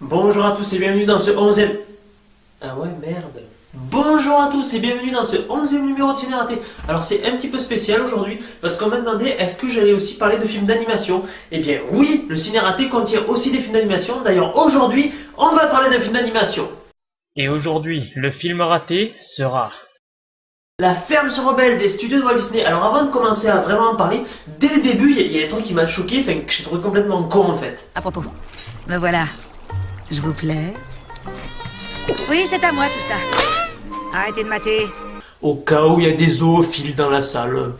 Bonjour à tous et bienvenue dans ce 11e... Ah ouais, merde. Bonjour à tous et bienvenue dans ce 11e numéro de Ciné-Raté. Alors c'est un petit peu spécial aujourd'hui parce qu'on m'a demandé est-ce que j'allais aussi parler de films d'animation. Eh bien oui, le Ciné-Raté contient aussi des films d'animation. D'ailleurs aujourd'hui, on va parler d'un film d'animation. Et aujourd'hui, le film raté sera... La ferme se rebelle des studios de Walt Disney. Alors avant de commencer à vraiment en parler, dès le début, il y a un truc qui m'a choqué, enfin que j'ai trouvé complètement con en fait. À propos, me voilà. Je vous plais? Oui, c'est à moi tout ça. Arrêtez de mater. Au cas où il y a des zoophiles dans la salle.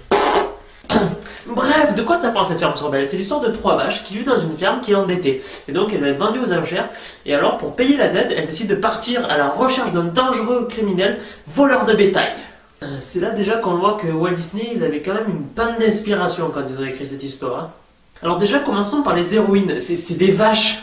Bref, de quoi ça parle cette ferme se rebelle? C'est l'histoire de 3 vaches qui vivent dans une ferme qui est endettée. Et donc elle va être vendue aux enchères. Et alors pour payer la dette, elle décide de partir à la recherche d'un dangereux criminel, voleur de bétail. C'est là déjà qu'on voit que Walt Disney, ils avaient quand même une panne d'inspiration quand ils ont écrit cette histoire. Hein. Alors déjà, commençons par les héroïnes. C'est des vaches.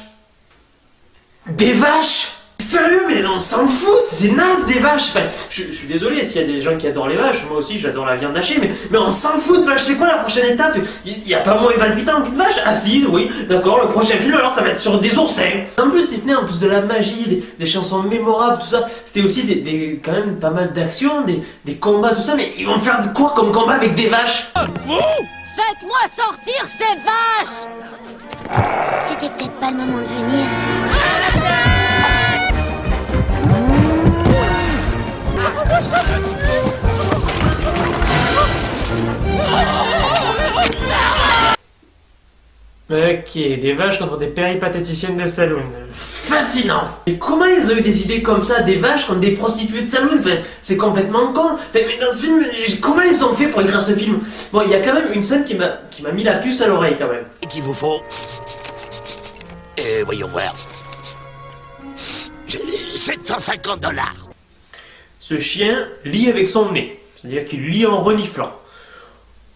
Des vaches! Sérieux, mais on s'en fout, c'est naze des vaches. Enfin, je suis désolé s'il y a des gens qui adorent les vaches, moi aussi j'adore la viande hachée, mais on s'en fout de vaches, c'est quoi la prochaine étape? Il n'y a pas moins palpitant qu'une vache? Ah si, oui, d'accord, le prochain film alors ça va être sur des oursins. En plus Disney, en plus de la magie, des chansons mémorables, tout ça, c'était aussi quand même pas mal d'action, des combats, tout ça, mais ils vont faire quoi comme combat avec des vaches? Faites-moi sortir ces vaches! C'était peut-être pas le moment de venir. Ok, des vaches contre des péripatéticiennes de saloon. Fascinant! Mais comment ils ont eu des idées comme ça, des vaches contre des prostituées de saloon? Enfin, c'est complètement con. Enfin, mais dans ce film, comment ils ont fait pour écrire ce film? Bon, il y a quand même une scène qui m'a mis la puce à l'oreille quand même. Qu'il vous faut. Voyons voir. J'ai les 750 $. Ce chien lit avec son nez. C'est-à-dire qu'il lit en reniflant.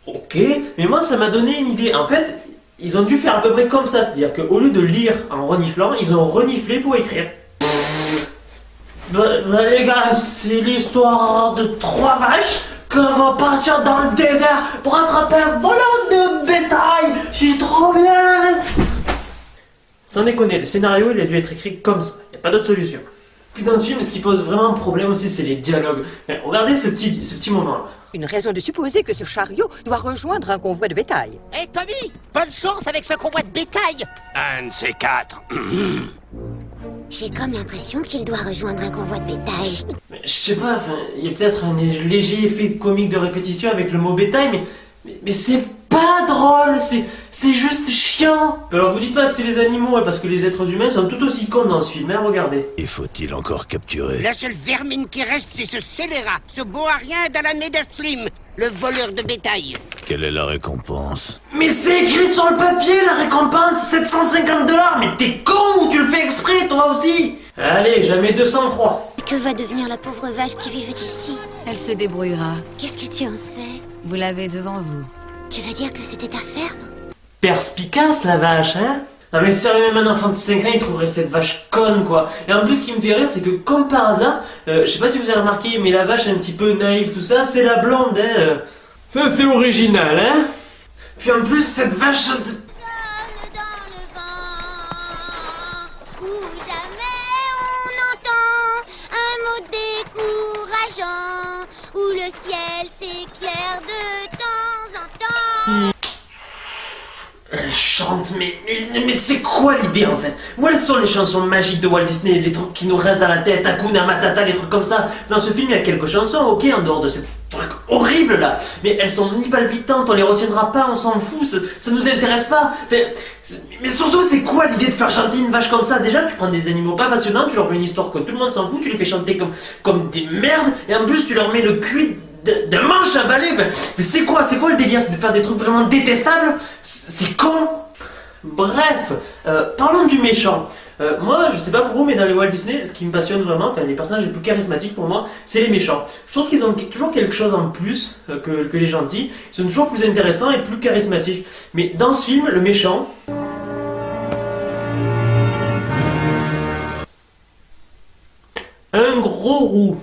Ok, mais moi ça m'a donné une idée. En fait, ils ont dû faire à peu près comme ça. C'est-à-dire qu'au lieu de lire en reniflant, ils ont reniflé pour écrire. Les gars, c'est l'histoire de 3 vaches qui vont partir dans le désert pour attraper un voleur de bétail. C'est trop bien! Sans déconner, le scénario il a dû être écrit comme ça. Il n'y a pas d'autre solution. Puis dans ce film, ce qui pose vraiment un problème aussi, c'est les dialogues. Regardez ce petit moment-là. Une raison de supposer que ce chariot doit rejoindre un convoi de bétail. Hé Tommy, bonne chance avec ce convoi de bétail. Un de ces 4. J'ai comme l'impression qu'il doit rejoindre un convoi de bétail. Mais, je sais pas, il y a peut-être un léger effet comique de répétition avec le mot bétail, mais c'est pas drôle, c'est juste chiant. Alors vous dites pas que c'est les animaux, hein, parce que les êtres humains sont tout aussi cons dans ce film, hein, regardez. Et faut-il encore capturer? La seule vermine qui reste, c'est ce scélérat, ce beau à rien d'Alameda de Slim, le voleur de bétail. Quelle est la récompense? Mais c'est écrit sur le papier la récompense, 750 $. Mais t'es con ou tu le fais exprès toi aussi? Allez, jamais 203. Que va devenir la pauvre vache qui vivait ici? Elle se débrouillera. Qu'est-ce que tu en sais? Vous l'avez devant vous. Tu veux dire que c'était ta ferme? Perspicace la vache, hein? Non mais sérieux, même un enfant de 5 ans il trouverait cette vache conne quoi. Et en plus ce qui me fait rire c'est que comme par hasard, je sais pas si vous avez remarqué, mais la vache un petit peu naïve tout ça, c'est la blonde hein. Ça c'est original hein. Puis en plus cette vache... Dans le vent, où jamais on entend un mot décourageant, où le ciel s'éclaire de temps en temps. Elle chante, mais c'est quoi l'idée en fait? Où elles sont les chansons magiques de Walt Disney, les trucs qui nous restent dans la tête, Hakuna Matata, les trucs comme ça? Dans ce film il y a quelques chansons, ok, en dehors de ces trucs horribles là, mais elles sont ni palpitantes, on les retiendra pas, on s'en fout, ça nous intéresse pas. Enfin, mais surtout c'est quoi l'idée de faire chanter une vache comme ça? Déjà tu prends des animaux pas passionnants, tu leur mets une histoire que tout le monde s'en fout, tu les fais chanter comme des merdes, et en plus tu leur mets le cuit de manche à balai. Mais c'est quoi le délire? C'est de faire des trucs vraiment détestables? C'est con. Bref, parlons du méchant. Moi, je sais pas pour vous, mais dans les Walt Disney, ce qui me passionne vraiment, enfin les personnages les plus charismatiques pour moi, c'est les méchants. Je trouve qu'ils ont toujours quelque chose en plus que les gentils. Ils sont toujours plus intéressants et plus charismatiques. Mais dans ce film, le méchant... Un gros roux.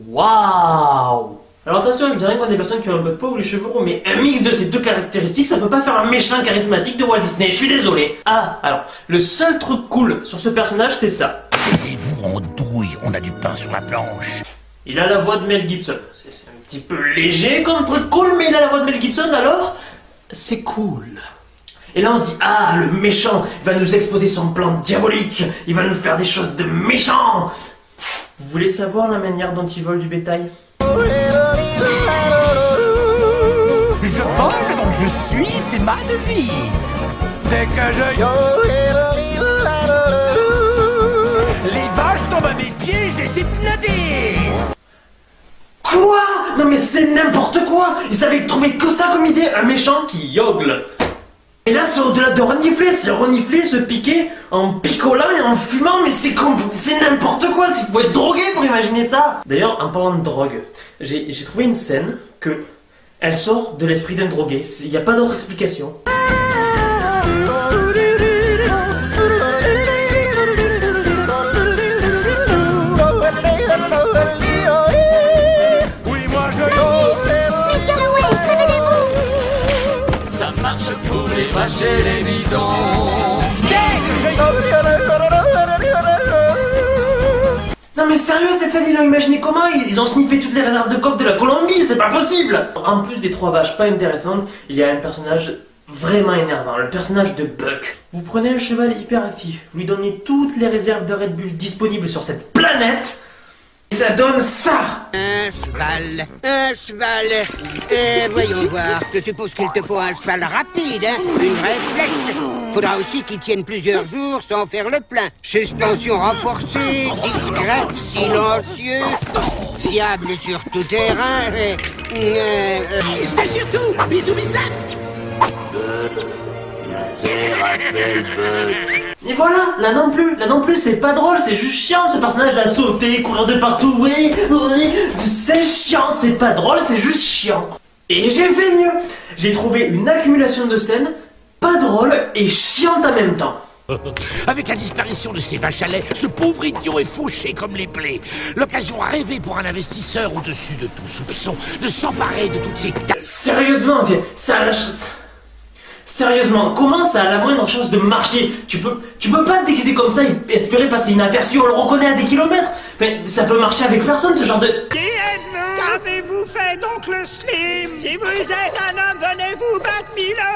Waouh! Alors attention, je dirais qu'on a des personnes qui ont un peu de peau ou les cheveux roux, mais un mix de ces deux caractéristiques, ça peut pas faire un méchant charismatique de Walt Disney, je suis désolé. Ah, alors, le seul truc cool sur ce personnage, c'est ça. Taisez-vous, en douille, on a du pain sur la planche. Il a la voix de Mel Gibson. C'est un petit peu léger comme truc cool, mais il a la voix de Mel Gibson, alors c'est cool. Et là on se dit, ah, le méchant va nous exposer son plan diabolique, il va nous faire des choses de méchant. Vous voulez savoir la manière dont il vole du bétail? Je vole, donc je suis, c'est ma devise. Dès que les vaches tombent à mes pieds, je les hypnotise. Quoi? Non mais c'est n'importe quoi. Ils savaient trouver que ça comme idée, un méchant qui yogle. Et là c'est au-delà de renifler, c'est renifler, se piquer en picolant et en fumant, mais c'est n'importe quoi, il faut être drogué pour imaginer ça. D'ailleurs, en parlant de drogue, j'ai trouvé une scène que elle sort de l'esprit d'un drogué, il n'y a pas d'autre explication. Oui, moi je Miss Galloway, réveillez-vous! Ça marche pour les vaches et les bisons. Non mais sérieux, cette scène, ils l'ont imaginé comment? Ils ont sniffé toutes les réserves de coke de la Colombie, c'est pas possible! En plus des trois vaches pas intéressantes, il y a un personnage vraiment énervant, le personnage de Buck. Vous prenez un cheval hyperactif, vous lui donnez toutes les réserves de Red Bull disponibles sur cette planète, et ça donne ça! Un cheval. Voyons voir. Je suppose qu'il te faut un cheval rapide, hein? Une vraie flèche. Faudra aussi qu'il tienne plusieurs jours sans faire le plein. Suspension renforcée, discret, silencieux, fiable sur tout terrain. Déchire tout. Bisous, bisax. Et voilà, là non plus, c'est pas drôle, c'est juste chiant ce personnage à sauter, courir de partout, oui, c'est chiant, c'est pas drôle, c'est juste chiant. Et j'ai fait mieux, j'ai trouvé une accumulation de scènes pas drôles et chiantes en même temps. Avec la disparition de ces vaches à lait, ce pauvre idiot est fauché comme les plaies. L'occasion rêvée pour un investisseur au-dessus de tout soupçon de s'emparer de toutes ces Sérieusement, ça a la chance. Sérieusement, comment ça a la moindre chance de marcher? Tu peux pas te déguiser comme ça et espérer passer inaperçu, on le reconnaît à des kilomètres. Enfin, ça peut marcher avec personne, ce genre de... Qui êtes-vous? Qu'avez-vous fait donc le Slim? Si vous êtes un homme, venez vous battre, Milo!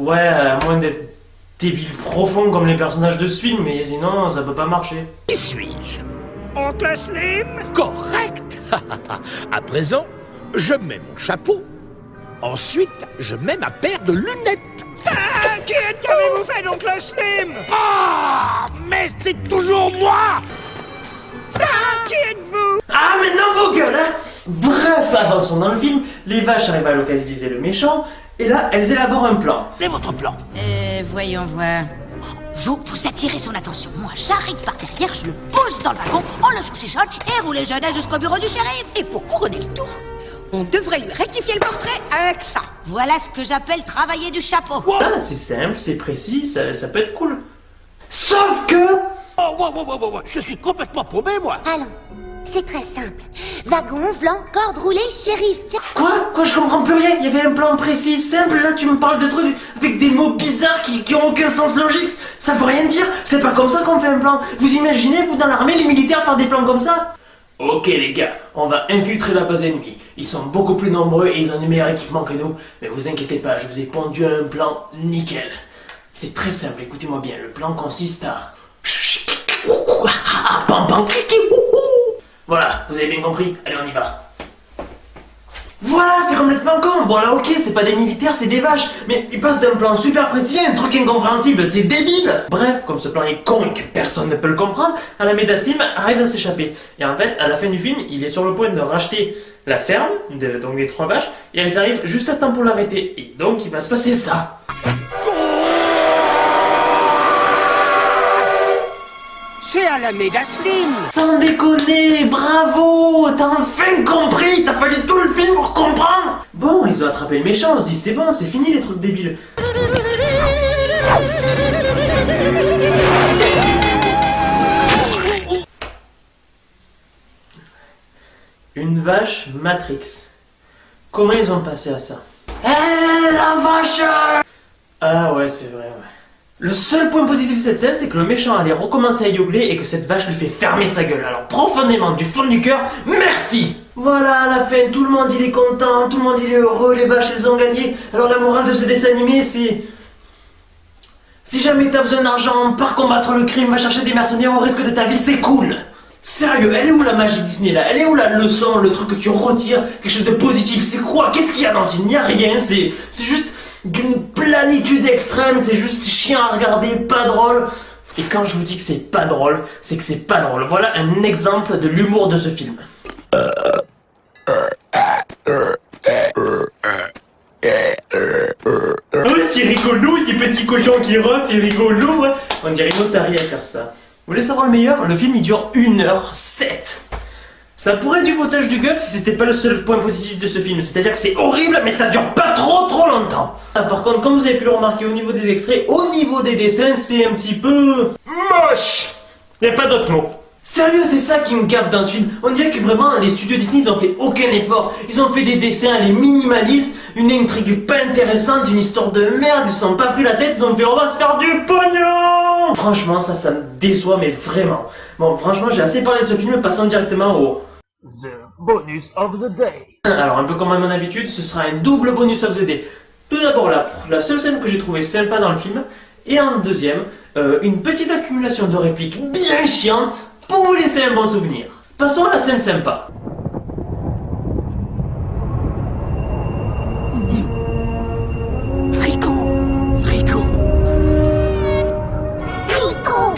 Ouais, à moins d'être débile profond comme les personnages de ce film, mais sinon, ça peut pas marcher. Qui suis-je? Oncle Slim? Correct. À présent, je mets mon chapeau. Ensuite, je mets ma paire de lunettes. Ah, qui qu'avez-vous fait donc le Slim? Ah, mais c'est toujours moi. Ah, qui êtes-vous? Ah, maintenant vos gueules, hein! Bref, avançons dans le film, les vaches arrivent à localiser le méchant, et là, elles élaborent un plan. Et votre plan? Voyons voir. Vous attirez son attention. Moi, j'arrive par derrière, je le pousse dans le wagon, on le chouchichonne et roule les jeunes jusqu'au bureau du shérif. Et pour couronner le tout, on devrait lui rectifier le portrait avec ça. Voilà ce que j'appelle travailler du chapeau. Là, c'est simple, c'est précis, ça peut être cool. Sauf que... Oh, je suis complètement paumé, moi. Allons, c'est très simple. Wagon, volant, corde roulée, shérif. Tiens. Quoi, je comprends plus rien. Il y avait un plan précis, simple, là tu me parles de trucs avec des mots bizarres qui ont aucun sens logique. Ça veut rien dire, c'est pas comme ça qu'on fait un plan. Vous imaginez, vous dans l'armée, les militaires faire des plans comme ça? Ok les gars, on va infiltrer la base ennemie. Ils sont beaucoup plus nombreux et ils ont des meilleurs équipements que nous. Mais vous inquiétez pas, je vous ai pondu un plan nickel. C'est très simple, écoutez-moi bien. Le plan consiste à... Voilà, vous avez bien compris. Allez, on y va. Voilà, c'est complètement con. Bon là, ok, c'est pas des militaires, c'est des vaches. Mais ils passent d'un plan super précis à un truc incompréhensible, c'est débile. Bref, comme ce plan est con et que personne ne peut le comprendre, Alameda Slim arrive à s'échapper. Et en fait, à la fin du film, il est sur le point de racheter la ferme, donc les trois vaches, et elles arrivent juste à temps pour l'arrêter. Et donc, il va se passer ça. C'est Alameda Slim. Sans déconner, bravo, t'as enfin compris, t'as fallu tout le film pour comprendre. Bon, ils ont attrapé le méchant, on se dit c'est bon, c'est fini les trucs débiles. Une vache Matrix. Comment ils ont passé à ça? Eh, la vache! Ah ouais, c'est vrai, ouais. Le seul point positif de cette scène, c'est que le méchant allait recommencer à yogler et que cette vache lui fait fermer sa gueule. Alors profondément, du fond du cœur, merci! Voilà, à la fin, tout le monde il est content, tout le monde il est heureux, les vaches elles ont gagné. Alors la morale de ce dessin animé, c'est... Si jamais t'as besoin d'argent, par combattre le crime, va chercher des mercenaires au risque de ta vie, c'est cool! Sérieux, elle est où la magie Disney là? Elle est où la leçon, le truc que tu retires, quelque chose de positif? C'est quoi? Qu'est-ce qu'il y a dans ce film? Il n'y a rien, c'est juste d'une planitude extrême, c'est juste chiant à regarder, pas drôle. Et quand je vous dis que c'est pas drôle, c'est que c'est pas drôle. Voilà un exemple de l'humour de ce film. Oh, c'est rigolo, des petits cochons qui rotent, c'est rigolo, ouais. On dirait une otarie à faire ça. Vous voulez savoir le meilleur? Le film il dure 1h07. Ça pourrait être du foutage du gueule si c'était pas le seul point positif de ce film. C'est-à-dire que c'est horrible, mais ça dure pas trop longtemps. Ah, par contre, comme vous avez pu le remarquer au niveau des extraits, au niveau des dessins, c'est un petit peu... moche. Y a pas d'autre mot. Sérieux, c'est ça qui me gaffe dans ce film. On dirait que vraiment, les studios Disney, ils ont fait aucun effort. Ils ont fait des dessins, les minimalistes, une intrigue pas intéressante, une histoire de merde, ils se sont pas pris la tête, ils ont fait on va se faire du pognon. Franchement, ça me déçoit, mais vraiment. Bon, franchement, j'ai assez parlé de ce film, passons directement au... The bonus of the day. Alors, un peu comme à mon habitude, ce sera un double bonus of the day. Tout d'abord, la seule scène que j'ai trouvée sympa dans le film, et en deuxième, une petite accumulation de répliques bien chiantes, pour vous laisser un bon souvenir. Passons à la scène sympa. Rico! Rico! Rico!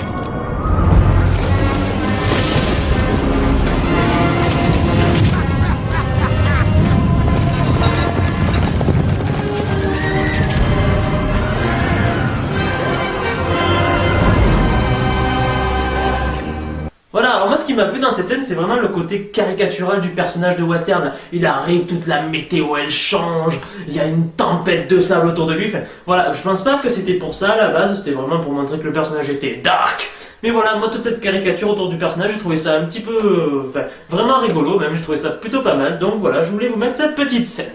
Voilà, alors moi ce qui m'a plu dans cette scène, c'est vraiment le côté caricatural du personnage de western. Il arrive, toute la météo elle change, il y a une tempête de sable autour de lui. Enfin, voilà, je pense pas que c'était pour ça à la base, c'était vraiment pour montrer que le personnage était dark. Mais voilà, moi toute cette caricature autour du personnage, j'ai trouvé ça un petit peu... enfin, vraiment rigolo même, j'ai trouvé ça plutôt pas mal. Donc voilà, je voulais vous mettre cette petite scène.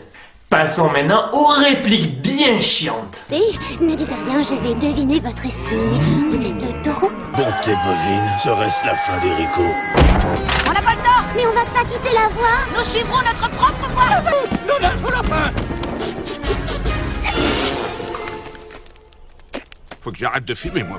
Passons maintenant aux répliques bien chiantes. Ne dites rien, je vais deviner votre signe. Vous êtes taureau? Bonté bovine, serait-ce la fin d'Erico? On n'a pas le temps! Mais on va pas quitter la voie. Nous suivrons notre propre voie! Non, lâche au lapin! Faut que j'arrête de filmer, moi.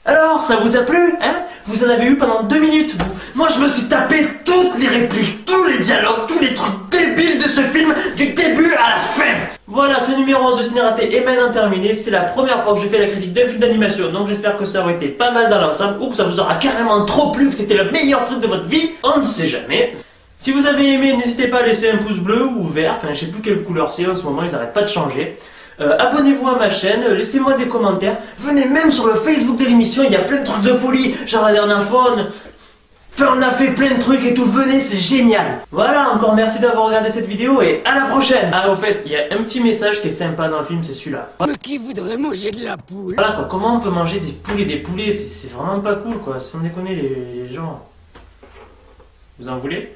Alors, ça vous a plu, hein? Vous en avez eu pendant 2 minutes, vous. Moi, je me suis tapé toutes les répliques, tous les dialogues, tous les trucs débiles de ce film, du début à la fin. Voilà, ce numéro 11 de Ciné Raté est maintenant terminé. C'est la première fois que je fais la critique d'un film d'animation, donc j'espère que ça aurait été pas mal dans l'ensemble, ou que ça vous aura carrément trop plu, que c'était le meilleur truc de votre vie. On ne sait jamais. Si vous avez aimé, n'hésitez pas à laisser un pouce bleu ou vert, enfin je sais plus quelle couleur c'est en ce moment, ils arrêtent pas de changer. Abonnez-vous à ma chaîne, laissez-moi des commentaires, venez même sur le Facebook de l'émission, il y a plein de trucs de folie, genre la dernière fois on a fait plein de trucs et tout, venez, c'est génial. Voilà, encore merci d'avoir regardé cette vidéo et à la prochaine. Ah au fait, il y a un petit message qui est sympa dans le film, c'est celui-là. Mais qui voudrait manger de la poule? Voilà quoi, comment on peut manger des poulets, c'est vraiment pas cool quoi, sans déconner les gens. Vous en voulez?